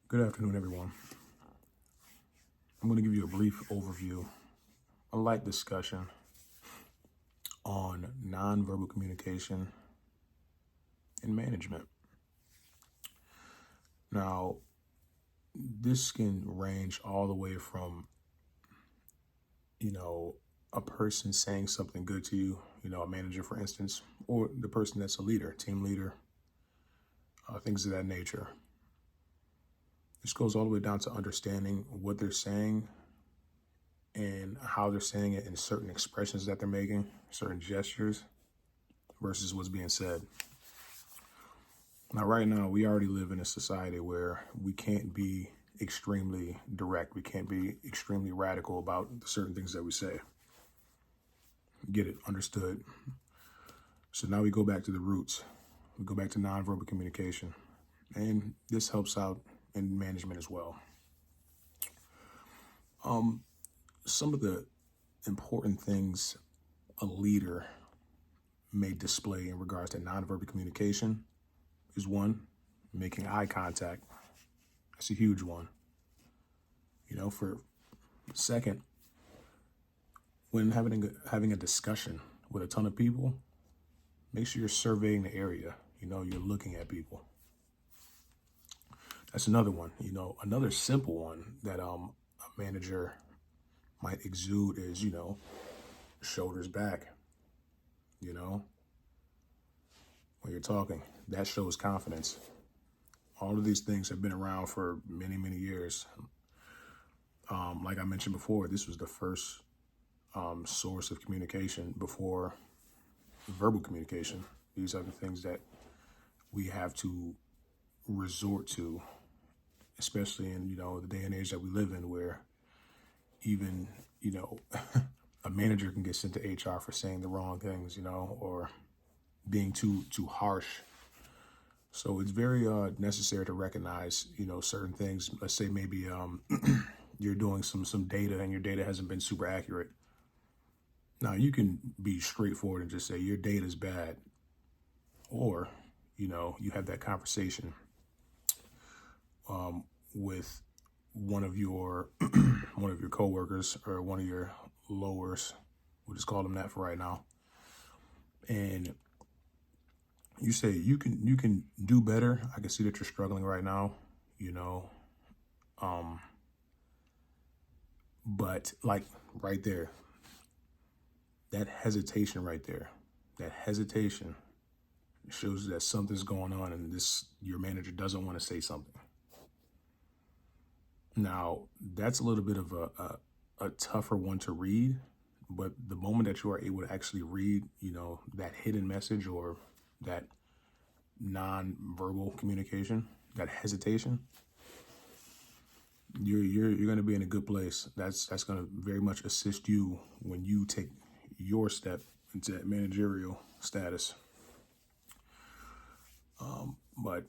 Good afternoon, everyone. I'm going to give you a brief overview, a light discussion on nonverbal communication and management. Now, this can range all the way from, a person saying something good to you, a manager, for instance, or the person that's a leader, team leader, things of that nature. This goes all the way down to understanding what they're saying and how they're saying it in certain expressions that they're making, certain gestures versus what's being said. Now, right now, we already live in a society where we can't be extremely direct. We can't be extremely radical about the certain things that we say. Get it? Understood. So now we go back to the roots. We go back to nonverbal communication. And this helps out in management as well. Some of the important things a leader may display in regards to nonverbal communication is one, making eye contact. That's a huge one. For second, when having a discussion with a ton of people, make sure you're surveying the area. You're looking at people. That's another one. Another simple one that a manager might exude is, shoulders back. When you're talking, that shows confidence. All of these things have been around for many, many years. Like I mentioned before, this was the first source of communication before verbal communication. These are the things that we have to resort to, especially in, the day and age that we live in, where even, a manager can get sent to HR for saying the wrong things, or being too harsh. So it's very necessary to recognize, certain things. Let's say maybe you're doing some data and your data hasn't been super accurate. Now, you can be straightforward and just say your data is bad. Or, you have that conversation with one of your coworkers or one of your lowers. We'll just call them that for right now. And you say you can do better. I can see that you're struggling right now, but like right there, that hesitation right there, that hesitation shows that something's going on and your manager doesn't want to say something. Now, that's a little bit of a tougher one to read, but the moment that you are able to actually read, that hidden message or that non-verbal communication, that hesitation, you're going to be in a good place. That's going to very much assist you when you take your step into that managerial status. But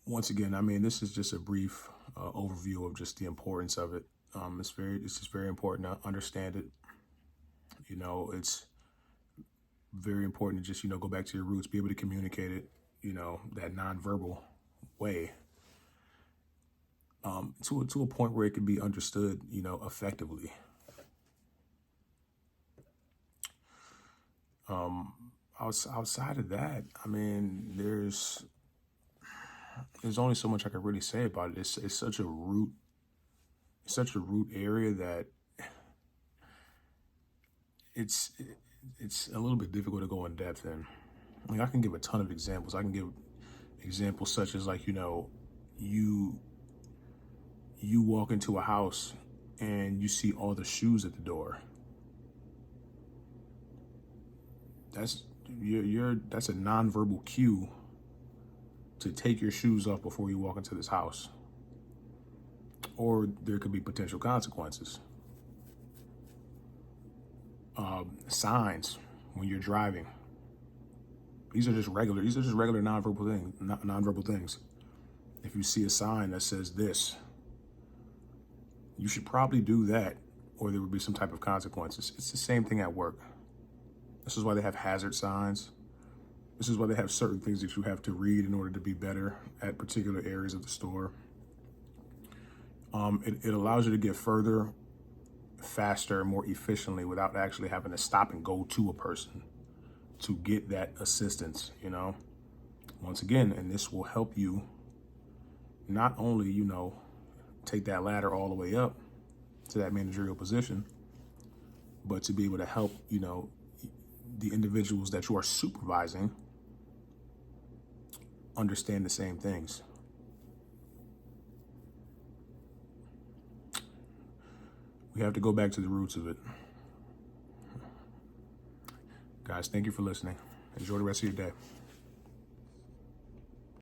once again, this is just a brief overview of just the importance of it. It's just very important to understand it. It's very important to just, go back to your roots, be able to communicate it, that nonverbal way, to a point where it can be understood, effectively. Outside of that, there's only so much I can really say about it. It's such a root area that it's a little bit difficult to go in depth in. I can give a ton of examples. I can give examples such as you walk into a house and you see all the shoes at the door. That's a nonverbal cue to take your shoes off before you walk into this house. Or there could be potential consequences. Signs when you're driving. These are just regular nonverbal things. If you see a sign that says this, you should probably do that, or there would be some type of consequences. It's the same thing at work. This is why they have hazard signs. This is why they have certain things that you have to read in order to be better at particular areas of the store. It allows you to get further, faster, more efficiently without actually having to stop and go to a person to get that assistance, you know. Once again, and this will help you not only, you know, take that ladder all the way up to that managerial position, but to be able to help, you know, the individuals that you are supervising understand the same things. We have to go back to the roots of it. Guys, thank you for listening. Enjoy the rest of your day.